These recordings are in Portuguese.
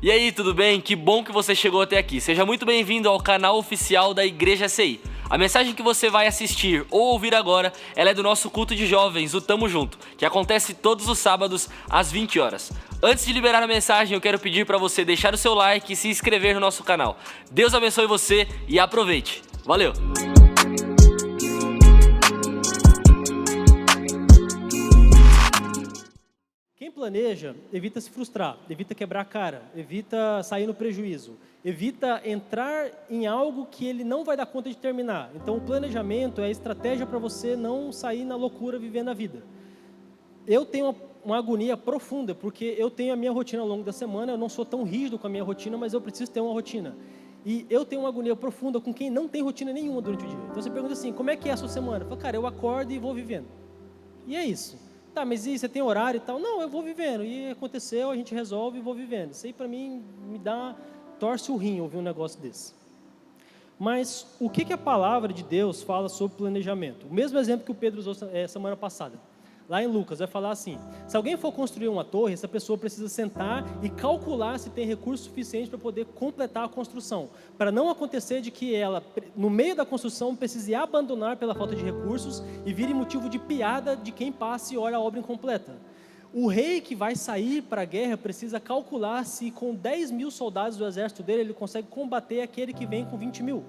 E aí, tudo bem? Que bom que você chegou até aqui. Seja muito bem-vindo ao canal oficial da Igreja CI. A mensagem que você vai assistir ou ouvir agora, ela é do nosso culto de jovens, o Tamo Junto, que acontece todos os sábados às 20 horas. Antes de liberar a mensagem, eu quero pedir para você deixar o seu like e se inscrever no nosso canal. Deus abençoe você e aproveite. Valeu! Quem planeja, evita se frustrar, evita quebrar a cara, evita sair no prejuízo, evita entrar em algo que ele não vai dar conta de terminar. Então o planejamento é a estratégia para você não sair na loucura vivendo a vida. Eu tenho uma agonia profunda, porque eu tenho a minha rotina ao longo da semana, eu não sou tão rígido com a minha rotina, mas eu preciso ter uma rotina. E eu tenho uma agonia profunda com quem não tem rotina nenhuma durante o dia. Então você pergunta assim, como é que é a sua semana? Eu falo, cara, eu acordo e vou vivendo. E é isso. Tá, mas e você tem horário e tal? Não, eu vou vivendo. E aconteceu, a gente resolve e vou vivendo. Isso aí para mim torce o rim ouvir um negócio desse. Mas o que a palavra de Deus fala sobre planejamento? O mesmo exemplo que o Pedro usou semana passada. Lá em Lucas, vai falar assim, se alguém for construir uma torre, essa pessoa precisa sentar e calcular se tem recurso suficiente para poder completar a construção. Para não acontecer de que ela, no meio da construção, precise abandonar pela falta de recursos e vire motivo de piada de quem passa e olha a obra incompleta. O rei que vai sair para a guerra precisa calcular se com 10 mil soldados do exército dele, ele consegue combater aquele que vem com 20 mil.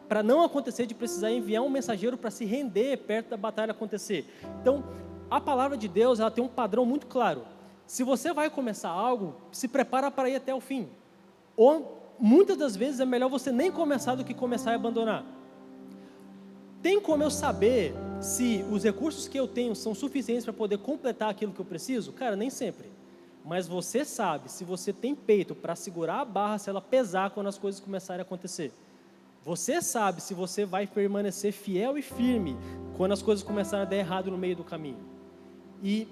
Para não acontecer de precisar enviar um mensageiro para se render perto da batalha acontecer. Então, a palavra de Deus, ela tem um padrão muito claro. Se você vai começar algo, se prepara para ir até o fim. Ou, muitas das vezes, é melhor você nem começar do que começar e abandonar. Tem como eu saber se os recursos que eu tenho são suficientes para poder completar aquilo que eu preciso? Cara, nem sempre. Mas você sabe se você tem peito para segurar a barra, se ela pesar quando as coisas começarem a acontecer. Você sabe se você vai permanecer fiel e firme quando as coisas começarem a dar errado no meio do caminho. E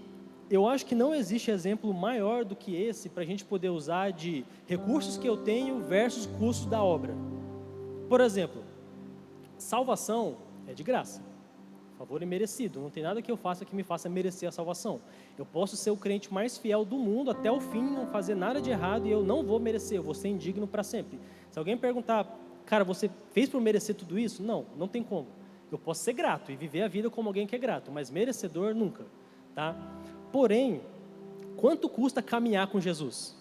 eu acho que não existe exemplo maior do que esse para a gente poder usar de recursos que eu tenho versus custos da obra. Por exemplo, salvação é de graça, favor imerecido, não tem nada que eu faça que me faça merecer a salvação. Eu posso ser o crente mais fiel do mundo até o fim, não fazer nada de errado e eu não vou merecer, eu vou ser indigno para sempre. Se alguém perguntar, cara, você fez por merecer tudo isso? Não, não tem como. Eu posso ser grato e viver a vida como alguém que é grato, mas merecedor nunca. Tá? Porém, quanto custa caminhar com Jesus?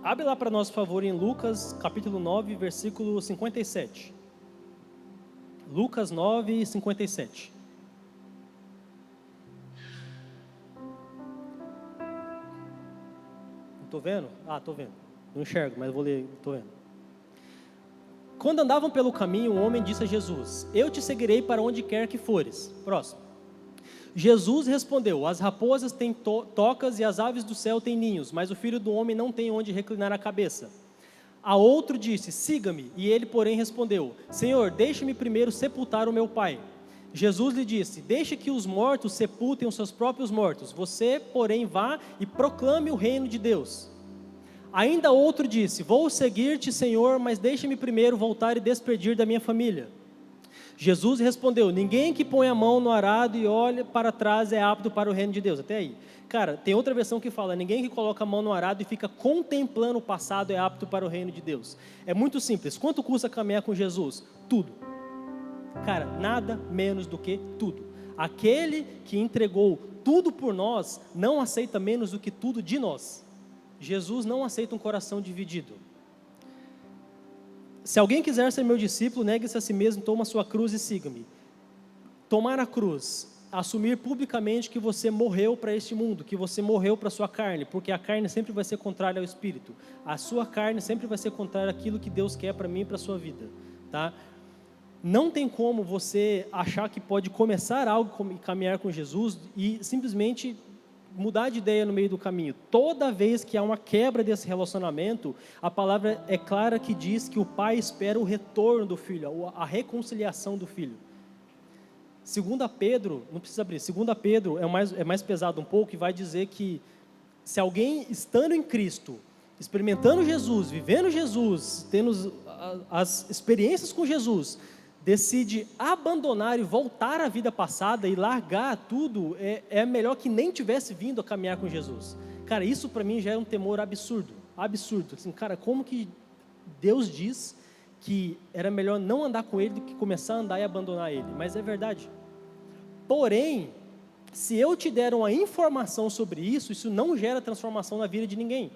Abre lá para nós, por favor, em Lucas, capítulo 9, versículo 57. Lucas 9, 57. Estou vendo? Estou vendo. Não enxergo, mas vou ler, estou vendo. Quando andavam pelo caminho, um homem disse a Jesus, eu te seguirei para onde quer que fores. Próximo. Jesus respondeu, as raposas têm tocas e as aves do céu têm ninhos, mas o filho do homem não tem onde reclinar a cabeça. A outro disse, siga-me, e ele, porém, respondeu, Senhor, deixe-me primeiro sepultar o meu pai. Jesus lhe disse, deixe que os mortos sepultem os seus próprios mortos, você, porém, vá e proclame o reino de Deus. Ainda outro disse, vou seguir-te, Senhor, mas deixe-me primeiro voltar e despedir da minha família. Jesus respondeu, ninguém que põe a mão no arado e olha para trás é apto para o reino de Deus. Até aí. Cara, tem outra versão que fala, ninguém que coloca a mão no arado e fica contemplando o passado é apto para o reino de Deus. É muito simples. Quanto custa caminhar com Jesus? Tudo. Cara, nada menos do que tudo. Aquele que entregou tudo por nós não aceita menos do que tudo de nós. Jesus não aceita um coração dividido. Se alguém quiser ser meu discípulo, negue-se a si mesmo, toma a sua cruz e siga-me. Tomar a cruz, assumir publicamente que você morreu para este mundo, que você morreu para a sua carne, porque a carne sempre vai ser contrária ao Espírito. A sua carne sempre vai ser contrária àquilo que Deus quer para mim e para a sua vida. Tá? Não tem como você achar que pode começar algo e caminhar com Jesus e simplesmente mudar de ideia no meio do caminho. Toda vez que há uma quebra desse relacionamento, a palavra é clara que diz que o pai espera o retorno do filho, a reconciliação do filho. 2 Pedro, não precisa abrir, 2 Pedro é mais pesado um pouco e vai dizer que se alguém estando em Cristo, experimentando Jesus, vivendo Jesus, tendo as experiências com Jesus, decide abandonar e voltar à vida passada e largar tudo, é melhor que nem tivesse vindo a caminhar com Jesus. Cara, isso para mim já é um temor absurdo. Assim, cara, como que Deus diz que era melhor não andar com ele do que começar a andar e abandonar ele? Mas é verdade. Porém, se eu te der uma informação sobre isso, isso não gera transformação na vida de ninguém.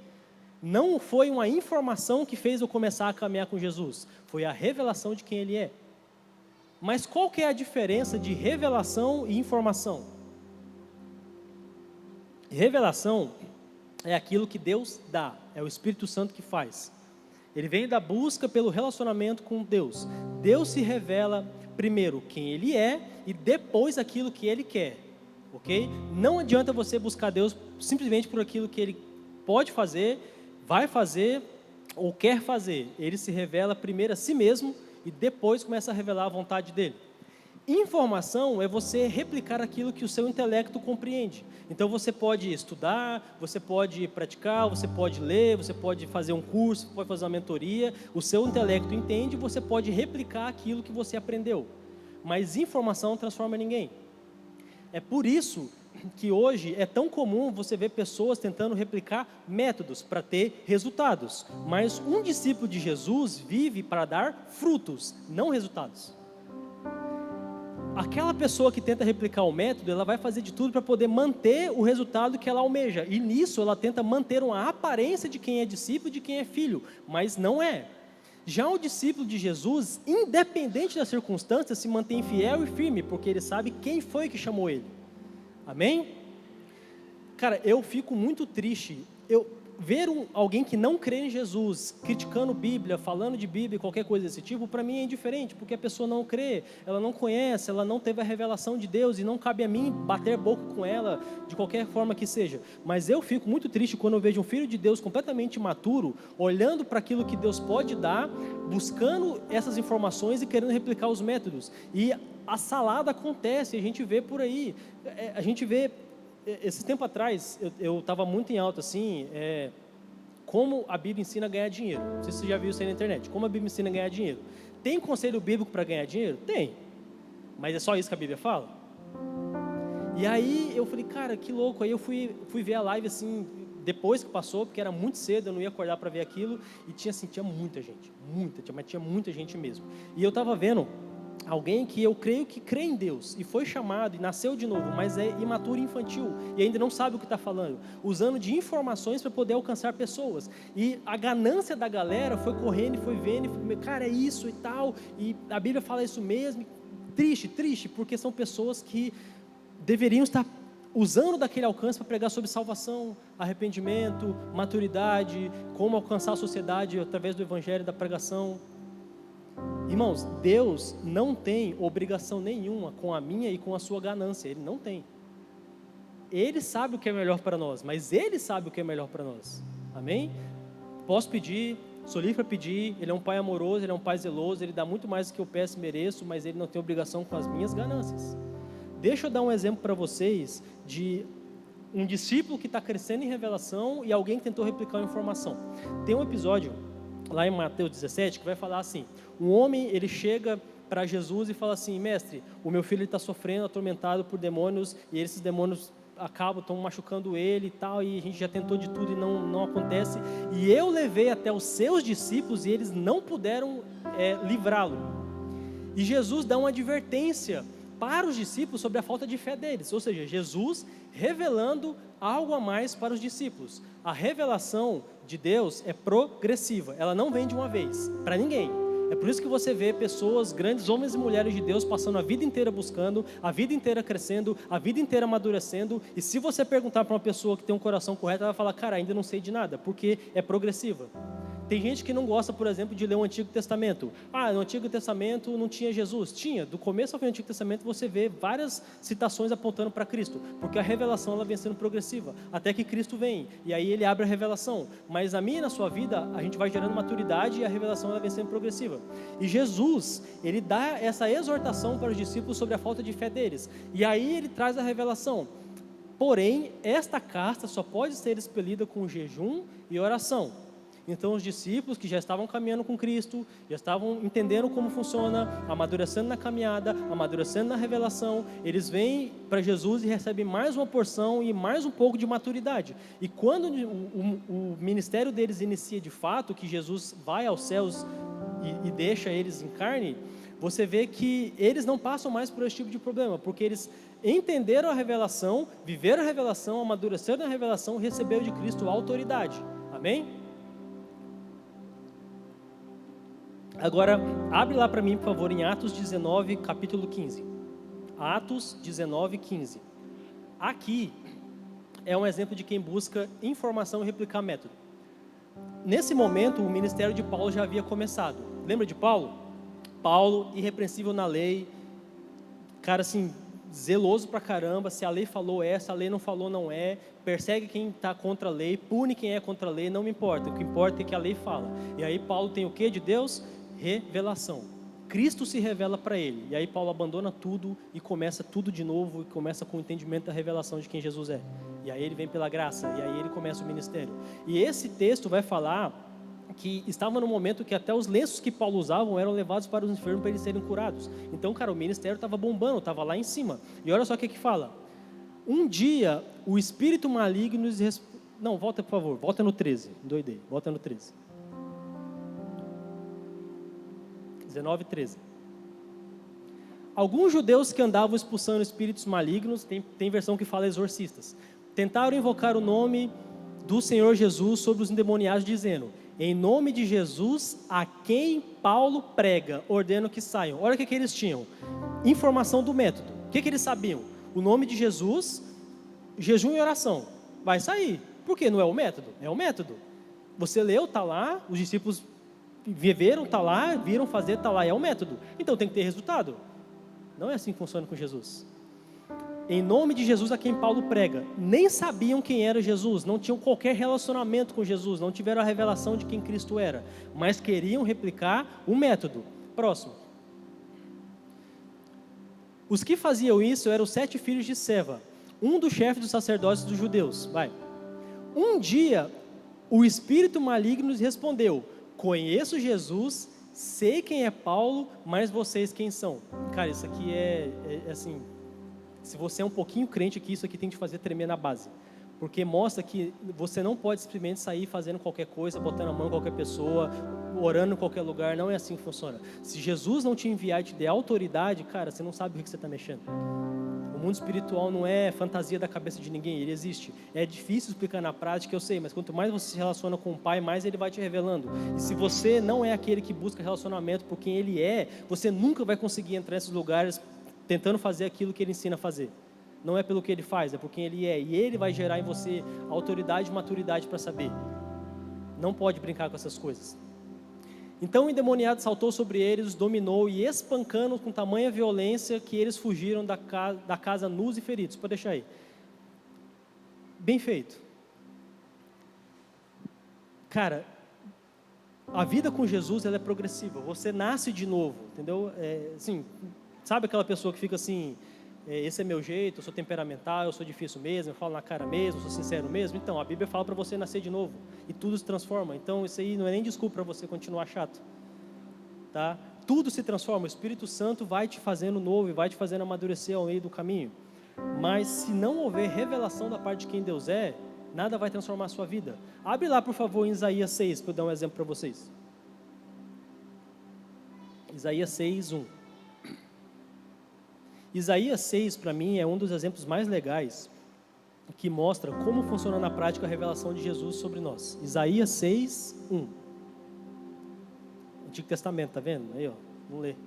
Não foi uma informação que fez eu começar a caminhar com Jesus, foi a revelação de quem Ele é. Mas qual que é a diferença de revelação e informação? Revelação é aquilo que Deus dá, é o Espírito Santo que faz. Ele vem da busca pelo relacionamento com Deus. Deus se revela primeiro quem Ele é e depois aquilo que Ele quer, ok? Não adianta você buscar Deus simplesmente por aquilo que Ele pode fazer, vai fazer ou quer fazer. Ele se revela primeiro a si mesmo e depois começa a revelar a vontade dele. Informação é você replicar aquilo que o seu intelecto compreende. Então você pode estudar, você pode praticar, você pode ler, você pode fazer um curso, pode fazer uma mentoria. O seu intelecto entende, você pode replicar aquilo que você aprendeu. Mas informação não transforma ninguém. É por isso que hoje é tão comum você ver pessoas tentando replicar métodos para ter resultados. Mas um discípulo de Jesus vive para dar frutos, não resultados. Aquela pessoa que tenta replicar o método, ela vai fazer de tudo para poder manter o resultado que ela almeja. E nisso ela tenta manter uma aparência de quem é discípulo e de quem é filho, mas não é. Já o discípulo de Jesus, independente das circunstâncias, se mantém fiel e firme, porque ele sabe quem foi que chamou ele. Amém? Cara, eu fico muito triste. Ver alguém que não crê em Jesus, criticando Bíblia, falando de Bíblia, qualquer coisa desse tipo, para mim é indiferente, porque a pessoa não crê, ela não conhece, ela não teve a revelação de Deus, e não cabe a mim bater boca com ela, de qualquer forma que seja. Mas eu fico muito triste quando eu vejo um filho de Deus completamente imaturo, olhando para aquilo que Deus pode dar, buscando essas informações e querendo replicar os métodos. E a salada acontece, a gente vê por aí, a gente vê. Esse tempo atrás, eu estava muito em alta, assim, como a Bíblia ensina a ganhar dinheiro. Não sei se você já viu isso aí na internet. Como a Bíblia ensina a ganhar dinheiro. Tem conselho bíblico para ganhar dinheiro? Tem. Mas é só isso que a Bíblia fala? E aí, eu falei, cara, que louco. Aí eu fui ver a live, assim, depois que passou, porque era muito cedo, eu não ia acordar para ver aquilo. E tinha muita gente. Mas tinha muita gente mesmo. E eu estava vendo alguém que eu creio que crê em Deus e foi chamado e nasceu de novo, mas é imaturo e infantil e ainda não sabe o que está falando, usando de informações para poder alcançar pessoas. E a ganância da galera foi correndo e foi vendo, cara, é isso e tal, e a Bíblia fala isso mesmo. Triste, porque são pessoas que deveriam estar usando daquele alcance para pregar sobre salvação, arrependimento, maturidade, como alcançar a sociedade através do evangelho e da pregação. Irmãos, Deus não tem obrigação nenhuma com a minha e com a sua ganância. Ele não tem. Ele sabe o que é melhor para nós, mas Ele sabe o que é melhor para nós. Amém? Posso pedir, sou livre para pedir. Ele é um Pai amoroso, Ele é um Pai zeloso. Ele dá muito mais do que eu peço e mereço, mas Ele não tem obrigação com as minhas ganâncias. Deixa eu dar um exemplo para vocês de um discípulo que está crescendo em revelação e alguém que tentou replicar uma informação. Tem um episódio lá em Mateus 17, que vai falar assim: um homem, ele chega para Jesus e fala assim: mestre, o meu filho está sofrendo, atormentado por demônios, e esses demônios estão machucando ele e tal, e a gente já tentou de tudo e não acontece, e eu levei até os seus discípulos e eles não puderam livrá-lo. E Jesus dá uma advertência para os discípulos sobre a falta de fé deles, ou seja, Jesus revelando algo a mais para os discípulos. A revelação de Deus é progressiva, ela não vem de uma vez, para ninguém. É por isso que você vê pessoas, grandes homens e mulheres de Deus, passando a vida inteira buscando, a vida inteira crescendo, a vida inteira amadurecendo, e se você perguntar para uma pessoa que tem um coração correto, ela vai falar, cara, ainda não sei de nada, porque é progressiva. Tem gente que não gosta, por exemplo, de ler o Antigo Testamento. No Antigo Testamento não tinha Jesus. Tinha. Do começo ao fim do Antigo Testamento você vê várias citações apontando para Cristo, porque a revelação ela vem sendo progressiva, até que Cristo vem, e aí Ele abre a revelação. Mas a minha e na sua vida, a gente vai gerando maturidade e a revelação ela vem sendo progressiva. E Jesus, Ele dá essa exortação para os discípulos sobre a falta de fé deles. E aí Ele traz a revelação. Porém, esta casta só pode ser expelida com jejum e oração. Então os discípulos que já estavam caminhando com Cristo, já estavam entendendo como funciona, amadurecendo na caminhada, amadurecendo na revelação, eles vêm para Jesus e recebem mais uma porção e mais um pouco de maturidade. E quando o ministério deles inicia de fato, que Jesus vai aos céus e deixa eles em carne, você vê que eles não passam mais por esse tipo de problema, porque eles entenderam a revelação, viveram a revelação, amadureceram na revelação, receberam de Cristo a autoridade. Amém? Agora, abre lá para mim, por favor, em Atos 19, capítulo 15. Atos 19, 15. Aqui é um exemplo de quem busca informação e replicar método. Nesse momento, o ministério de Paulo já havia começado. Lembra de Paulo? Paulo, irrepreensível na lei, cara assim, zeloso pra caramba, se a lei falou é, se a lei não falou não é, persegue quem está contra a lei, pune quem é contra a lei, não me importa, o que importa é que a lei fala. E aí Paulo tem o que de Deus? Revelação. Cristo se revela para ele, e aí Paulo abandona tudo e começa tudo de novo, e começa com o entendimento da revelação de quem Jesus é. E aí ele vem pela graça, e aí ele começa o ministério. E esse texto vai falar que estava no momento que até os lenços que Paulo usava eram levados para os enfermos para eles serem curados. Então, cara, o ministério estava bombando, estava lá em cima. E olha só o que fala. Um dia, o espírito maligno... Não, volta por favor, volta no 13. Doidei, volta no 13. 19, 13. Alguns judeus que andavam expulsando espíritos malignos, tem versão que fala exorcistas, tentaram invocar o nome do Senhor Jesus sobre os endemoniados, dizendo: em nome de Jesus, a quem Paulo prega, ordeno que saiam. Olha o que eles tinham. Informação do método. O que eles sabiam? O nome de Jesus, jejum e oração. Vai sair. Por quê? Não é o método? É o método. Você leu, está lá, os discípulos viveram, está lá, viram fazer, está lá, é o método. Então tem que ter resultado. Não é assim que funciona com Jesus. Em nome de Jesus a quem Paulo prega. Nem sabiam quem era Jesus, não tinham qualquer relacionamento com Jesus, não tiveram a revelação de quem Cristo era, mas queriam replicar o método. Próximo. Os que faziam isso eram os 7 filhos de Seva, um dos chefes dos sacerdotes dos judeus. Vai. Um dia, o espírito maligno lhes respondeu: conheço Jesus, sei quem é Paulo, mas vocês quem são? Cara, isso aqui é assim... Se você é um pouquinho crente aqui, isso aqui tem que te fazer tremer na base. Porque mostra que você não pode simplesmente sair fazendo qualquer coisa, botando a mão em qualquer pessoa, orando em qualquer lugar. Não é assim que funciona. Se Jesus não te enviar e te der autoridade, cara, você não sabe o que você está mexendo. O mundo espiritual não é fantasia da cabeça de ninguém, ele existe. É difícil explicar na prática, eu sei, mas quanto mais você se relaciona com o Pai, mais Ele vai te revelando. E se você não é aquele que busca relacionamento por quem Ele é, você nunca vai conseguir entrar nesses lugares tentando fazer aquilo que Ele ensina a fazer. Não é pelo que Ele faz, é por quem Ele é. E Ele vai gerar em você autoridade e maturidade para saber. Não pode brincar com essas coisas. Então o endemoniado saltou sobre eles, os dominou e espancando com tamanha violência que eles fugiram da casa nus e feridos. Pode deixar aí. Bem feito. Cara, a vida com Jesus ela é progressiva. Você nasce de novo, entendeu? Assim, sabe aquela pessoa que fica assim, esse é meu jeito, eu sou temperamental, eu sou difícil mesmo, eu falo na cara mesmo, eu sou sincero mesmo. Então, a Bíblia fala para você nascer de novo e tudo se transforma. Então, isso aí não é nem desculpa para você continuar chato, tá? Tudo se transforma, o Espírito Santo vai te fazendo novo e vai te fazendo amadurecer ao meio do caminho. Mas se não houver revelação da parte de quem Deus é, nada vai transformar a sua vida. Abre lá, por favor, em Isaías 6, para eu dar um exemplo para vocês. Isaías 6, 1. Isaías 6, para mim, é um dos exemplos mais legais que mostra como funciona na prática a revelação de Jesus sobre nós. Isaías 6, 1. Antigo Testamento, tá vendo? Aí, ó, vamos ler.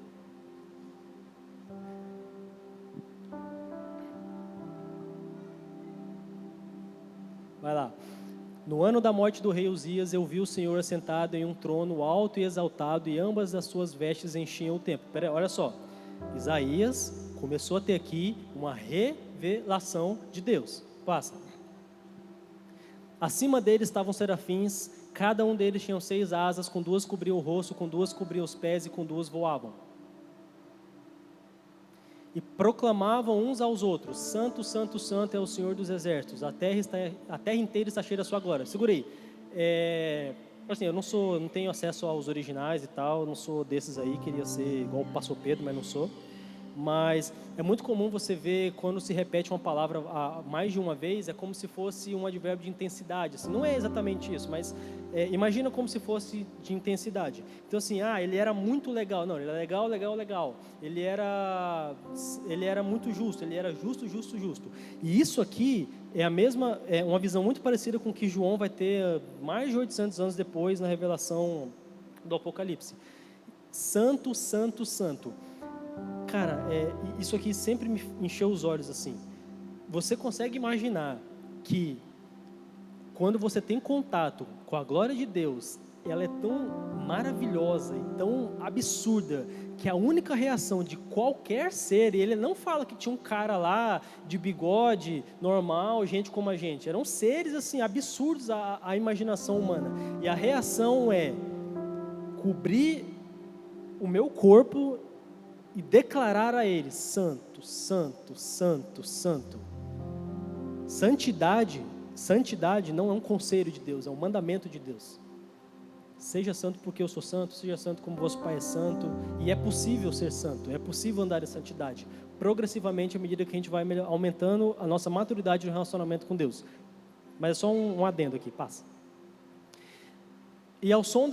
Vai lá. No ano da morte do rei Uzias, eu vi o Senhor assentado em um trono alto e exaltado, e ambas as suas vestes enchiam o templo. Pera aí, olha só. Isaías começou a ter aqui uma revelação de Deus. Passa. Acima deles estavam serafins, cada um deles tinha 6 asas, com 2 cobriam o rosto, com 2 cobriam os pés e com 2 voavam. E proclamavam uns aos outros: Santo, Santo, Santo é o Senhor dos exércitos, a terra inteira está cheia da sua glória. Segura aí. Assim, não tenho acesso aos originais e tal, não sou desses aí, queria ser igual o pastor Pedro, mas não sou. Mas é muito comum você ver quando se repete uma palavra mais de uma vez, é como se fosse um advérbio de intensidade. Assim, não é exatamente isso, mas imagina como se fosse de intensidade. Então assim, ele era muito legal. Não, ele era legal, legal, legal. Ele era muito justo, ele era justo, justo, justo. E isso aqui é uma visão muito parecida com o que João vai ter mais de 800 anos depois na revelação do Apocalipse. Santo, santo, santo. Cara, isso aqui sempre me encheu os olhos assim. Você consegue imaginar que quando você tem contato com a glória de Deus, ela é tão maravilhosa e tão absurda que a única reação de qualquer ser, e ele não fala que tinha um cara lá de bigode, normal, gente como a gente, eram seres assim absurdos à imaginação humana. E a reação é cobrir o meu corpo e declarar a ele: santo, santo, santo, santo. Santidade não é um conselho de Deus, é um mandamento de Deus. Seja santo porque eu sou santo, seja santo como vosso Pai é santo. E é possível ser santo, é possível andar em santidade, progressivamente, à medida que a gente vai aumentando a nossa maturidade no relacionamento com Deus. Mas é só um adendo aqui, passa. E ao som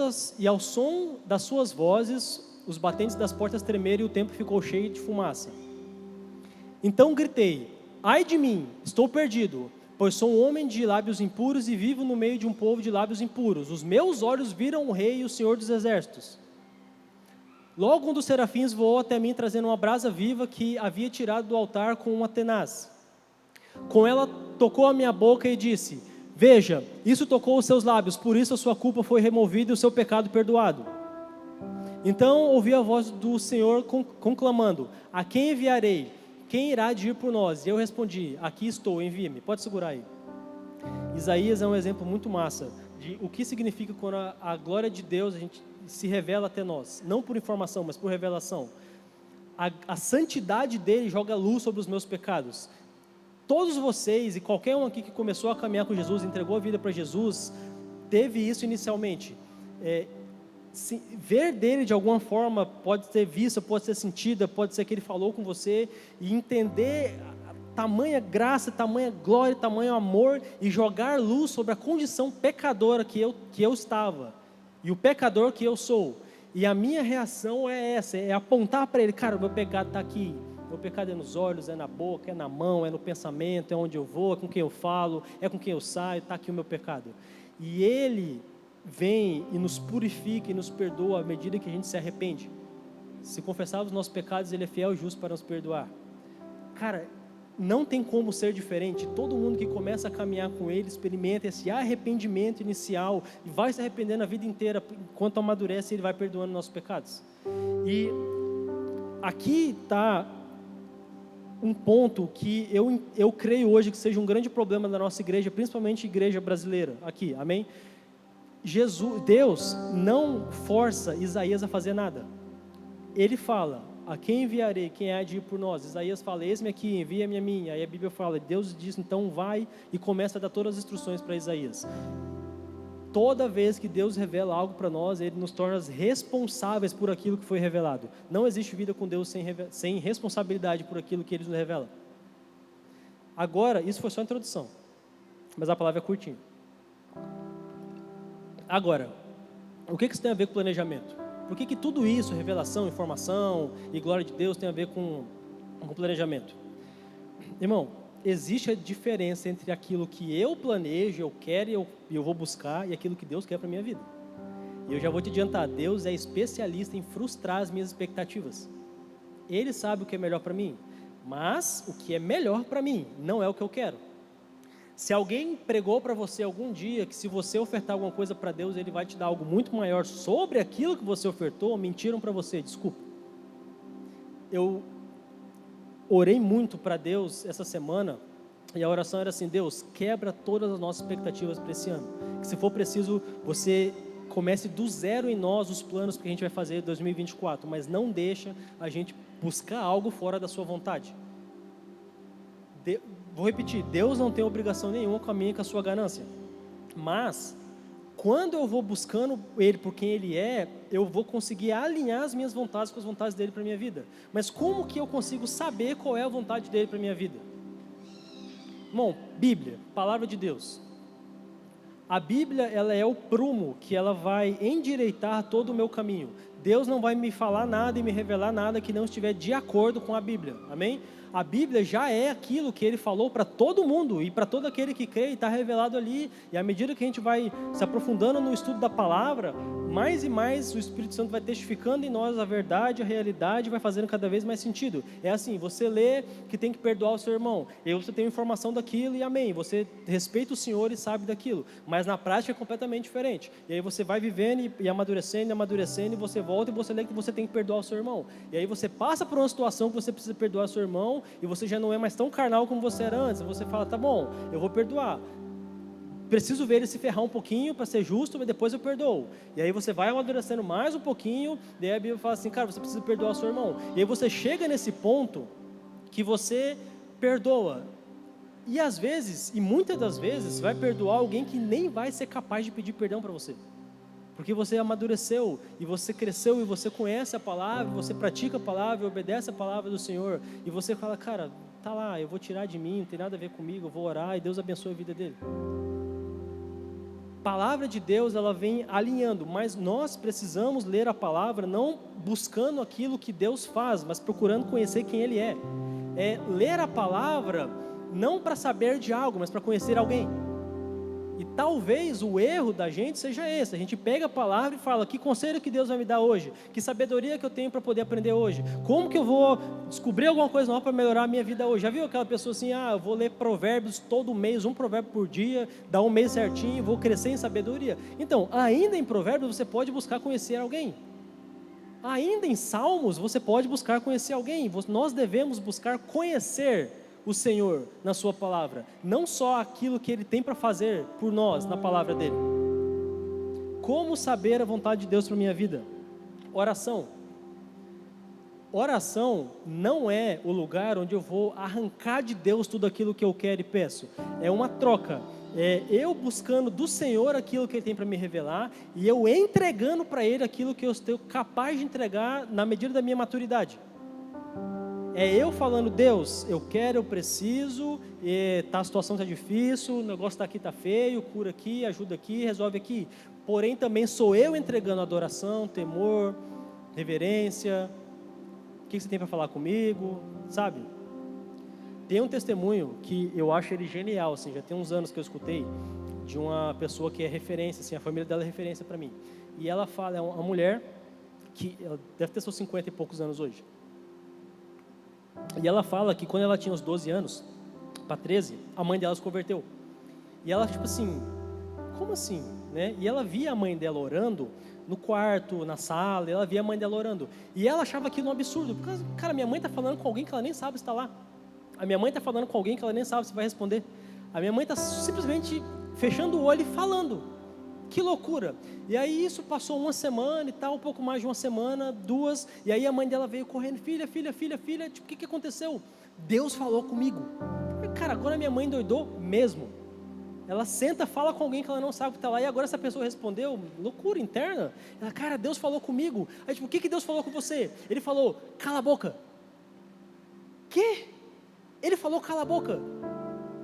das suas vozes, os batentes das portas tremeram e o templo ficou cheio de fumaça. Então gritei: ai de mim, estou perdido, pois sou um homem de lábios impuros e vivo no meio de um povo de lábios impuros. Os meus olhos viram o Rei e o Senhor dos Exércitos. Logo um dos serafins voou até mim, trazendo uma brasa viva que havia tirado do altar com uma tenaz. Com ela tocou a minha boca e disse: veja, isso tocou os seus lábios, por isso a sua culpa foi removida e o seu pecado perdoado. Então ouvi a voz do Senhor conclamando: a quem enviarei? Quem irá de ir por nós? E eu respondi: aqui estou, envia-me. Pode segurar aí. Isaías é um exemplo muito massa de o que significa quando a glória de Deus a gente se revela até nós. Não por informação, mas por revelação. A santidade dele joga luz sobre os meus pecados. Todos vocês e qualquer um aqui que começou a caminhar com Jesus, entregou a vida para Jesus, teve isso inicialmente. Ver dele de alguma forma pode ser vista, pode ser sentida, pode ser que ele falou com você, e entender tamanha graça, tamanha glória, tamanho amor, e jogar luz sobre a condição pecadora que eu estava, e o pecador que eu sou. E a minha reação é essa, é apontar para ele: cara, o meu pecado está aqui, meu pecado é nos olhos, é na boca, é na mão, é no pensamento, é onde eu vou, é com quem eu falo, é com quem eu saio, está aqui o meu pecado. E ele vem e nos purifica e nos perdoa à medida que a gente se arrepende. Se confessarmos os nossos pecados, ele é fiel e justo para nos perdoar. Cara, não tem como ser diferente. Todo mundo que começa a caminhar com ele experimenta esse arrependimento inicial e vai se arrependendo a vida inteira. Enquanto amadurece, ele vai perdoando nossos pecados. E aqui está um ponto que eu creio hoje que seja um grande problema da nossa igreja, principalmente igreja brasileira aqui, amém? Deus não força Isaías a fazer nada. Ele fala: a quem enviarei? Quem há de ir por nós? Isaías fala: eis-me aqui, envia-me a mim. Aí a Bíblia fala, Deus diz: então vai, e começa a dar todas as instruções para Isaías. Toda vez que Deus revela algo para nós, Ele nos torna responsáveis por aquilo que foi revelado. Não existe vida com Deus sem responsabilidade por aquilo que Ele nos revela. Agora, isso foi só a introdução, mas a palavra é curtinha. Agora, o que isso tem a ver com planejamento? Por que tudo isso, revelação, informação e glória de Deus, tem a ver com planejamento? Irmão, existe a diferença entre aquilo que eu planejo, eu quero e eu vou buscar, e aquilo que Deus quer para a minha vida. E eu já vou te adiantar, Deus é especialista em frustrar as minhas expectativas. Ele sabe o que é melhor para mim, mas o que é melhor para mim não é o que eu quero. Se alguém pregou para você algum dia que se você ofertar alguma coisa para Deus, Ele vai te dar algo muito maior sobre aquilo que você ofertou, mentiram para você, desculpa. Eu orei muito para Deus essa semana, e a oração era assim: Deus, quebra todas as nossas expectativas para esse ano. Que se for preciso, você comece do zero em nós os planos que a gente vai fazer em 2024, mas não deixa a gente buscar algo fora da sua vontade. Vou repetir, Deus não tem obrigação nenhuma com a minha e com a sua ganância, mas quando eu vou buscando Ele por quem Ele é, eu vou conseguir alinhar as minhas vontades com as vontades dEle para a minha vida. Mas como que eu consigo saber qual é a vontade dEle para a minha vida? Irmão, Bíblia, Palavra de Deus. A Bíblia, ela é o prumo que ela vai endireitar todo o meu caminho. Deus não vai me falar nada e me revelar nada que não estiver de acordo com a Bíblia, amém? A Bíblia já é aquilo que Ele falou para todo mundo e para todo aquele que crê, e está revelado ali. E à medida que a gente vai se aprofundando no estudo da palavra, mais e mais o Espírito Santo vai testificando em nós a verdade, a realidade, vai fazendo cada vez mais sentido. É assim, você lê que tem que perdoar o seu irmão, e você tem informação daquilo e amém, você respeita o Senhor e sabe daquilo, mas na prática é completamente diferente. E aí você vai vivendo e amadurecendo, e você volta e você lê que você tem que perdoar o seu irmão. E aí você passa por uma situação que você precisa perdoar o seu irmão, e você já não é mais tão carnal como você era antes. Você fala, tá bom, eu vou perdoar. Preciso ver ele se ferrar um pouquinho para ser justo, mas depois eu perdoo. E aí você vai amadurecendo mais um pouquinho, daí a Bíblia fala assim, cara, você precisa perdoar o seu irmão. E aí você chega nesse ponto que você perdoa. E às vezes, e muitas das vezes, vai perdoar alguém que nem vai ser capaz de pedir perdão para você. Porque você amadureceu, e você cresceu, e você conhece a palavra, você pratica a palavra, obedece a palavra do Senhor, e você fala, cara, tá lá, eu vou tirar de mim, não tem nada a ver comigo, eu vou orar, e Deus abençoe a vida dele. A palavra de Deus, ela vem alinhando, mas nós precisamos ler a palavra, não buscando aquilo que Deus faz, mas procurando conhecer quem Ele é. É ler a palavra, não para saber de algo, mas para conhecer alguém. E talvez o erro da gente seja esse, a gente pega a palavra e fala, que conselho que Deus vai me dar hoje? Que sabedoria que eu tenho para poder aprender hoje? Como que eu vou descobrir alguma coisa nova para melhorar a minha vida hoje? Já viu aquela pessoa assim, eu vou ler provérbios todo mês, um provérbio por dia, dá um mês certinho, vou crescer em sabedoria? Então, ainda em provérbios você pode buscar conhecer alguém. Ainda em salmos você pode buscar conhecer alguém. Nós devemos buscar conhecer o Senhor na sua palavra, não só aquilo que Ele tem para fazer por nós na palavra dEle. Como saber a vontade de Deus para a minha vida? Oração. Oração não é o lugar onde eu vou arrancar de Deus tudo aquilo que eu quero e peço. É uma troca. É eu buscando do Senhor aquilo que Ele tem para me revelar, e eu entregando para Ele aquilo que eu estou capaz de entregar na medida da minha maturidade. É eu falando, Deus, eu quero, eu preciso, a situação está difícil, o negócio está aqui, está feio, cura aqui, ajuda aqui, resolve aqui. Porém, também sou eu entregando adoração, temor, reverência. O que você tem para falar comigo, sabe? Tem um testemunho que eu acho ele genial, assim, já tem uns anos que eu escutei, de uma pessoa que é referência, assim, a família dela é referência para mim. E ela fala, é uma mulher que ela deve ter seus 50 e poucos anos hoje. E ela fala que quando ela tinha uns 12 anos, para 13, a mãe dela se converteu. E ela, tipo assim, como assim? Né? E ela via a mãe dela orando no quarto, na sala, ela via a mãe dela orando. E ela achava aquilo um absurdo, porque, cara, minha mãe está falando com alguém que ela nem sabe se está lá. A minha mãe está falando com alguém que ela nem sabe se vai responder. A minha mãe está simplesmente fechando o olho e falando. Que loucura. E aí isso passou uma semana e tal, um pouco mais de uma semana, 2, e aí a mãe dela veio correndo, filha, tipo, o que aconteceu? Deus falou comigo. Cara, agora minha mãe doidou mesmo. Ela senta, fala com alguém que ela não sabe que está lá, e agora essa pessoa respondeu, loucura interna. Ela, cara, Deus falou comigo. Aí tipo, o que Deus falou com você? Ele falou, cala a boca. Que? Ele falou, cala a boca.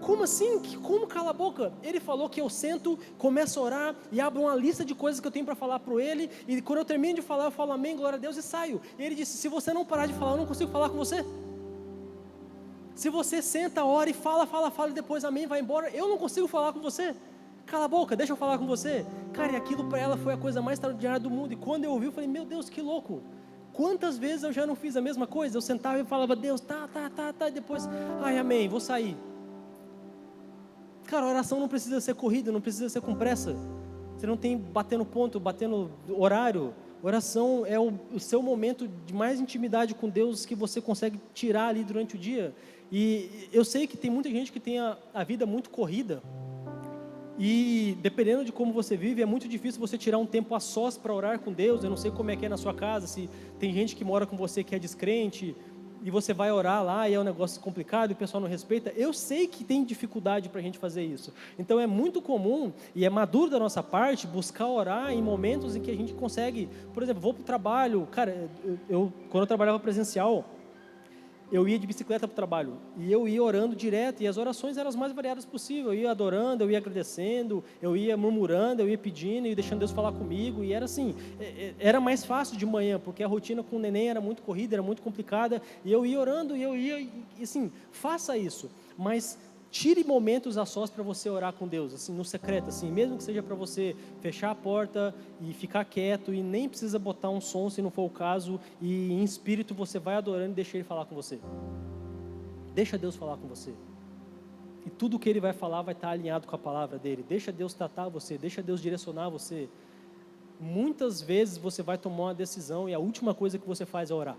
Como assim? Como cala a boca? Ele falou que eu sento, começo a orar e abro uma lista de coisas que eu tenho para falar para ele, e quando eu termino de falar, eu falo amém, glória a Deus, e saio. E ele disse, se você não parar de falar, eu não consigo falar com você. Se você senta, ora e fala, e depois amém, vai embora, eu não consigo falar com você. Cala a boca, deixa eu falar com você. Cara, e aquilo para ela foi a coisa mais extraordinária do mundo. E quando eu ouvi, eu falei, meu Deus, que louco. Quantas vezes eu já não fiz a mesma coisa? Eu sentava e falava, Deus, tá, e depois, ai, amém, vou sair. Cara, a oração não precisa ser corrida, não precisa ser com pressa. Você não tem batendo ponto, batendo horário. Oração é o seu momento de mais intimidade com Deus que você consegue tirar ali durante o dia. E eu sei que tem muita gente que tem a vida muito corrida. E dependendo de como você vive, é muito difícil você tirar um tempo a sós para orar com Deus. Eu não sei como é que é na sua casa, se tem gente que mora com você que é descrente. e você vai orar lá e é um negócio complicado e o pessoal não respeita, eu sei que tem dificuldade para a gente fazer isso. Então é muito comum e é maduro da nossa parte buscar orar em momentos em que a gente consegue, por exemplo, vou para o trabalho, cara, quando eu trabalhava presencial, eu ia de bicicleta para o trabalho e eu ia orando direto e as orações eram as mais variadas possível. Eu ia adorando, eu ia agradecendo, eu ia murmurando, eu ia pedindo e deixando Deus falar comigo. E era assim, era mais fácil de manhã, porque a rotina com o neném era muito corrida, era muito complicada. E eu ia orando e eu ia, e assim, faça isso. Mas tire momentos a sós para você orar com Deus, assim, no secreto, assim, mesmo que seja para você fechar a porta e ficar quieto e nem precisa botar um som se não for o caso e em espírito você vai adorando e deixa Ele falar com você. Deixa Deus falar com você. E tudo que Ele vai falar vai estar alinhado com a palavra dEle. Deixa Deus tratar você, deixa Deus direcionar você. Muitas vezes você vai tomar uma decisão e a última coisa que você faz é orar.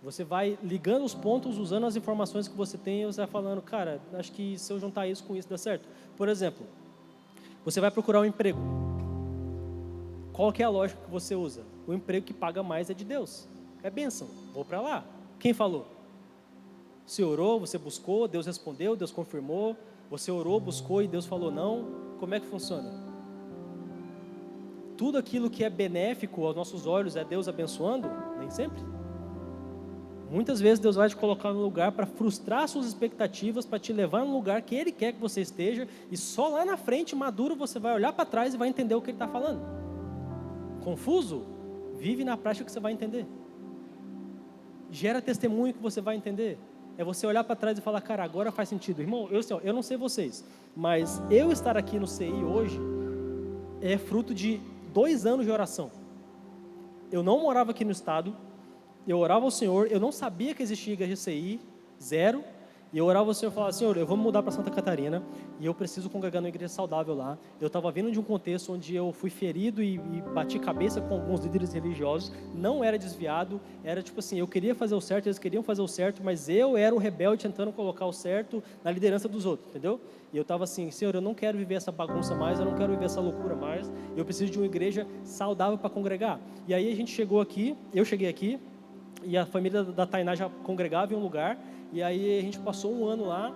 Você vai ligando os pontos, usando as informações que você tem e você vai falando, cara, acho que se eu juntar isso com isso dá certo. Por exemplo, você vai procurar um emprego. Qual que é a lógica que você usa? O emprego que paga mais é de Deus. É bênção, vou para lá. Quem falou? Você orou, você buscou, Deus respondeu, Deus confirmou. Você orou, buscou e Deus falou não. Como é que funciona? Tudo aquilo que é benéfico aos nossos olhos é Deus abençoando? Nem sempre. Muitas vezes Deus vai te colocar no lugar para frustrar suas expectativas, para te levar no lugar que Ele quer que você esteja, e só lá na frente, maduro, você vai olhar para trás e vai entender o que Ele está falando. Confuso? Vive na prática que você vai entender. Gera testemunho que você vai entender. É você olhar para trás e falar, cara, agora faz sentido. Irmão, eu não sei vocês, mas eu estar aqui no CI hoje é fruto de 2 anos de oração. Eu não morava aqui no estado, eu orava ao Senhor, eu não sabia que existia igreja CI, 0, e eu orava ao Senhor e falava, Senhor, eu vou me mudar para Santa Catarina, e eu preciso congregar numa igreja saudável lá. Eu estava vindo de um contexto onde eu fui ferido e bati cabeça com alguns líderes religiosos, não era desviado, era tipo assim, eu queria fazer o certo, eles queriam fazer o certo, mas eu era o rebelde tentando colocar o certo na liderança dos outros, entendeu? E eu estava assim, Senhor, eu não quero viver essa bagunça mais, eu não quero viver essa loucura mais, eu preciso de uma igreja saudável para congregar. E aí a gente chegou aqui, eu cheguei aqui, e a família da Tainá já congregava em um lugar, e aí a gente passou 1 ano lá,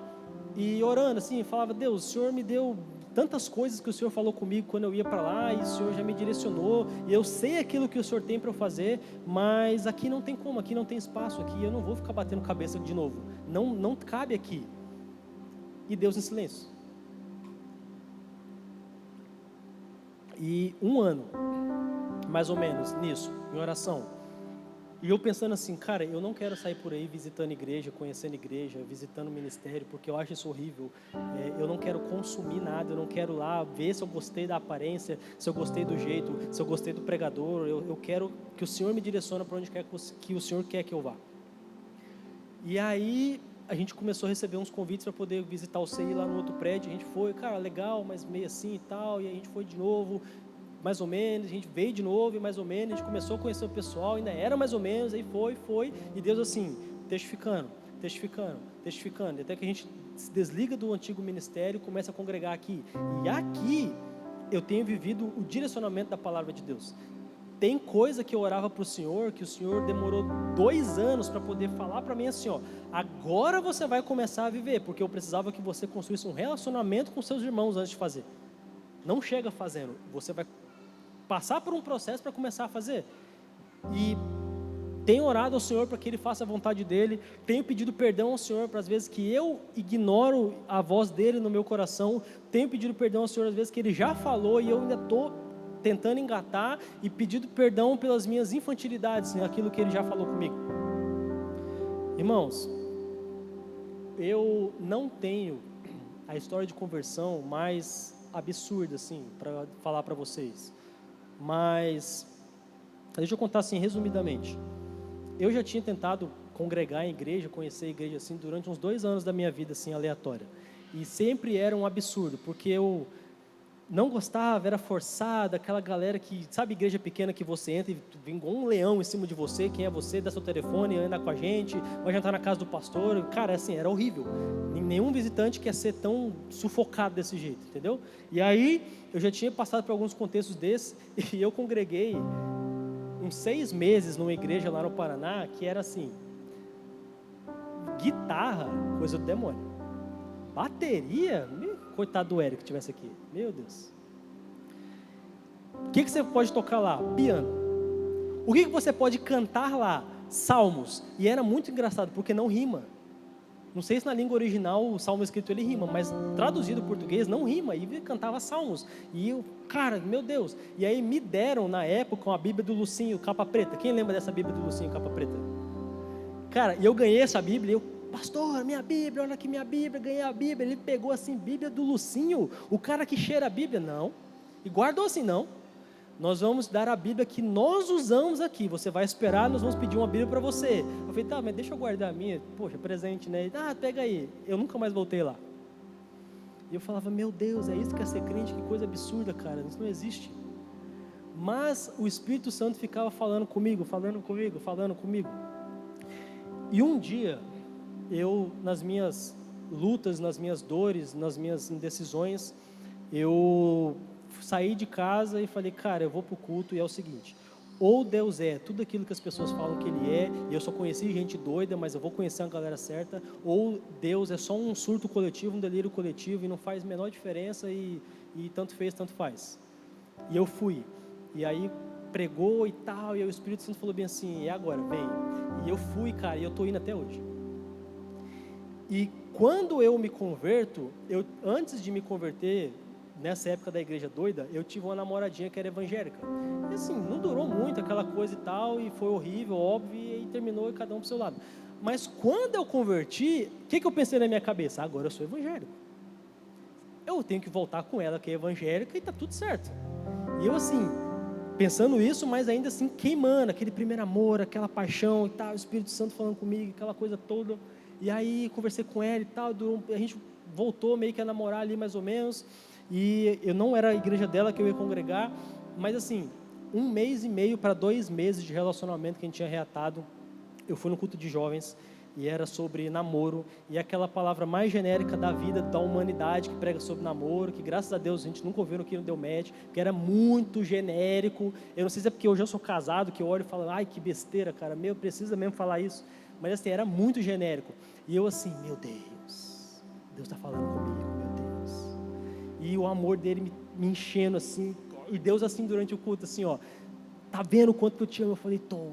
e orando assim, falava, Deus, o Senhor me deu tantas coisas que o Senhor falou comigo quando eu ia para lá, e o Senhor já me direcionou, e eu sei aquilo que o Senhor tem para eu fazer, mas aqui não tem como, aqui não tem espaço, aqui eu não vou ficar batendo cabeça de novo, não cabe aqui. E Deus em silêncio. E 1 ano, mais ou menos, nisso, em oração. E eu pensando assim, cara, eu não quero sair por aí visitando igreja, conhecendo igreja, visitando ministério, porque eu acho isso horrível. Eu não quero consumir nada, eu não quero lá ver se eu gostei da aparência, se eu gostei do jeito, se eu gostei do pregador. Eu quero que o Senhor me direcione para onde quer que o Senhor quer que eu vá. E aí a gente começou a receber uns convites para poder visitar o CI lá no outro prédio. A gente foi, cara, legal, mas meio assim e tal. E a gente foi de novo, mais ou menos, a gente veio de novo e mais ou menos, a gente começou a conhecer o pessoal, ainda era mais ou menos, aí foi, e Deus assim, testificando, até que a gente se desliga do antigo ministério e começa a congregar aqui. E aqui eu tenho vivido o direcionamento da palavra de Deus. Tem coisa que eu orava para o Senhor, que o Senhor demorou 2 anos para poder falar para mim assim, ó, agora você vai começar a viver, porque eu precisava que você construísse um relacionamento com seus irmãos antes de fazer. Não chega fazendo, você vai passar por um processo para começar a fazer. E tenho orado ao Senhor para que Ele faça a vontade dEle. Tenho pedido perdão ao Senhor para as vezes que eu ignoro a voz dEle no meu coração. Tenho pedido perdão ao Senhor às vezes que Ele já falou e eu ainda estou tentando engatar, e pedido perdão pelas minhas infantilidades, aquilo que Ele já falou comigo. Irmãos, eu não tenho a história de conversão mais absurda assim para falar para vocês. Mas, deixa eu contar assim, resumidamente. Eu já tinha tentado congregar em igreja, conhecer a igreja assim, durante uns 2 anos da minha vida, assim, aleatória. E sempre era um absurdo, porque eu não gostava, era forçado, aquela galera que, sabe, igreja pequena que você entra e vem igual um leão em cima de você, quem é você, dá seu telefone, anda com a gente, vai jantar na casa do pastor. Cara, assim, era horrível. Nenhum visitante quer ser tão sufocado desse jeito, entendeu? E aí, eu já tinha passado por alguns contextos desses, e eu congreguei uns 6 meses numa igreja lá no Paraná, que era assim, Guitarra, coisa do demônio. Bateria, coitado do Eric que estivesse aqui, meu Deus. O que você pode tocar lá? Piano. O que você pode cantar lá? Salmos. E era muito engraçado, porque não rima. Não sei se na língua original o salmo escrito ele rima, mas traduzido em português não rima, e cantava salmos. E eu, cara, meu Deus. E aí me deram na época uma Bíblia do Lucinho, capa preta. Quem lembra dessa Bíblia do Lucinho, capa preta? Cara, e eu ganhei essa Bíblia, e eu, pastor, minha Bíblia, olha aqui minha Bíblia, ganhei a Bíblia. Ele pegou assim, Bíblia do Lucinho, o cara que cheira a Bíblia, não. E guardou assim, não. Nós vamos dar a Bíblia que nós usamos aqui. Você vai esperar, nós vamos pedir uma Bíblia para você. Eu falei, tá, mas deixa eu guardar a minha. Poxa, presente, né? Ah, pega aí. Eu nunca mais voltei lá. E eu falava, meu Deus, é isso que é ser crente? Que coisa absurda, cara. Isso não existe. Mas o Espírito Santo ficava falando comigo. E um dia, eu, nas minhas lutas, nas minhas dores, nas minhas indecisões, eu saí de casa e falei, cara, eu vou para o culto e é o seguinte, ou Deus é tudo aquilo que as pessoas falam que Ele é, e eu só conheci gente doida, mas eu vou conhecer a galera certa, ou Deus é só um surto coletivo, um delírio coletivo, e não faz a menor diferença, e tanto fez, tanto faz. E eu fui, e aí pregou e tal, e aí o Espírito Santo falou bem assim, e agora, vem. E eu fui, cara, e eu estou indo até hoje. E quando eu me converto, antes de me converter, nessa época da igreja doida, eu tive uma namoradinha que era evangélica. E assim, não durou muito aquela coisa e tal, e foi horrível, óbvio, e aí terminou e cada um pro seu lado. Mas quando eu converti, o que eu pensei na minha cabeça? Agora eu sou evangélico. Eu tenho que voltar com ela que é evangélica e tá tudo certo. E eu assim, pensando isso, mas ainda assim queimando, aquele primeiro amor, aquela paixão e tal, o Espírito Santo falando comigo, aquela coisa toda. E aí conversei com ela e tal, a gente voltou meio que a namorar ali mais ou menos. E eu não era a igreja dela que eu ia congregar, mas assim, 1 mês e meio para 2 meses de relacionamento que a gente tinha reatado, eu fui no culto de jovens e era sobre namoro, e aquela palavra mais genérica da vida, da humanidade, que prega sobre namoro, que graças a Deus a gente nunca ouviu no que não deu match, que era muito genérico. Eu não sei se é porque hoje eu sou casado, que eu olho e falo, ai que besteira, cara, meu, precisa mesmo falar isso, mas assim, era muito genérico. E eu assim, meu Deus está falando comigo, meu Deus. E o amor dele me enchendo assim, e Deus assim durante o culto, assim, ó, tá vendo o quanto que eu te amo? Eu falei, tô.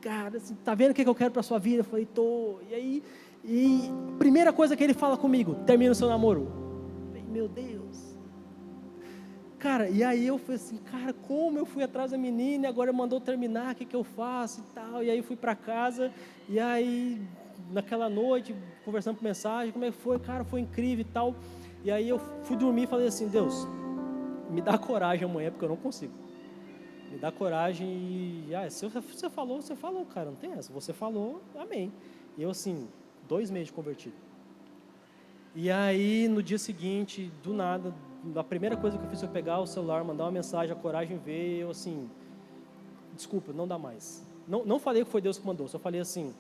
Cara, assim, tá vendo o que eu quero pra sua vida? Eu falei, tô. E aí, primeira coisa que ele fala comigo, termina o seu namoro. Eu falei, meu Deus. Cara, e aí eu falei assim, cara, como eu fui atrás da menina e agora mandou terminar, o que eu faço e tal. E aí eu fui pra casa, e aí, naquela noite, conversando por mensagem, como é que foi? Cara, foi incrível e tal. E aí eu fui dormir e falei assim, Deus, me dá coragem amanhã, porque eu não consigo. Me dá coragem e, se você falou, cara, não tem essa. Você falou, amém. E eu assim, 2 meses de convertido. E aí, no dia seguinte, do nada, a primeira coisa que eu fiz foi pegar o celular, mandar uma mensagem, a coragem ver, eu assim, desculpa, não dá mais. Não falei que foi Deus que mandou, só falei assim,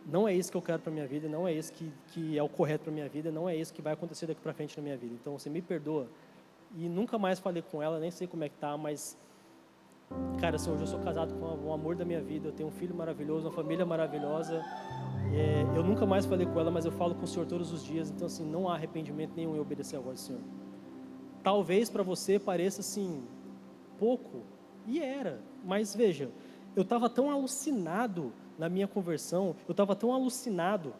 não é isso que eu quero para minha vida, não é isso que é o correto para minha vida, não é isso que vai acontecer daqui para frente na minha vida. Então, você me perdoa. E nunca mais falei com ela, nem sei como é que tá, mas, cara, assim, hoje eu sou casado com o amor da minha vida, eu tenho um filho maravilhoso, uma família maravilhosa. Eu nunca mais falei com ela, mas eu falo com o Senhor todos os dias. Então, assim, não há arrependimento nenhum em obedecer a voz do Senhor. Talvez para você pareça, assim, pouco, e era, mas veja, eu estava tão alucinado na minha conversão, eu estava tão alucinado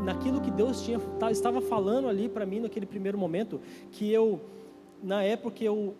naquilo que Deus estava falando ali para mim naquele primeiro momento, que na época eu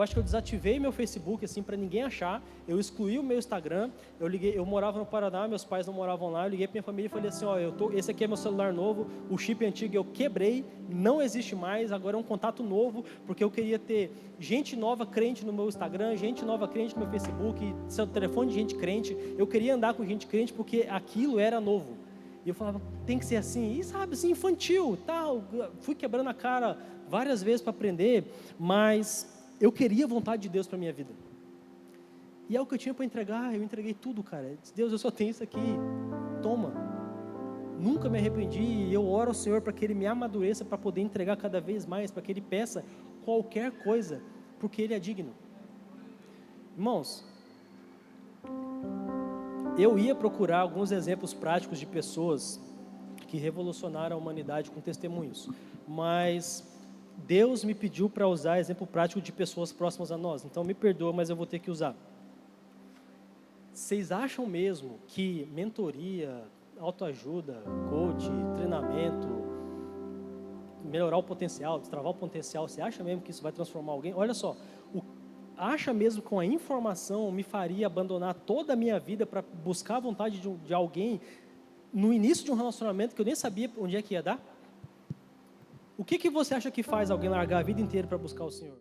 acho que eu desativei meu Facebook assim para ninguém achar, eu excluí o meu Instagram, eu morava no Paraná, meus pais não moravam lá, eu liguei para minha família e falei assim, ó, esse aqui é meu celular novo, o chip antigo eu quebrei, não existe mais, agora é um contato novo, porque eu queria ter gente nova crente no meu Instagram, gente nova crente no meu Facebook, seu telefone de gente crente, eu queria andar com gente crente porque aquilo era novo. E eu falava, tem que ser assim, e sabe, assim, infantil, tal, fui quebrando a cara várias vezes para aprender, mas eu queria a vontade de Deus para a minha vida. E é o que eu tinha para entregar, eu entreguei tudo, cara. Eu disse, Deus, eu só tenho isso aqui, toma. Nunca me arrependi e eu oro ao Senhor para que Ele me amadureça para poder entregar cada vez mais, para que Ele peça qualquer coisa, porque Ele é digno. Irmãos, eu ia procurar alguns exemplos práticos de pessoas que revolucionaram a humanidade com testemunhos, mas Deus me pediu para usar exemplo prático de pessoas próximas a nós, então me perdoa, mas eu vou ter que usar. Vocês acham mesmo que mentoria, autoajuda, coach, treinamento, melhorar o potencial, destravar o potencial, você acha mesmo que isso vai transformar alguém? Olha só, acha mesmo que com a informação me faria abandonar toda a minha vida para buscar a vontade de alguém no início de um relacionamento que eu nem sabia onde é que ia dar? O que você acha que faz alguém largar a vida inteira para buscar o Senhor?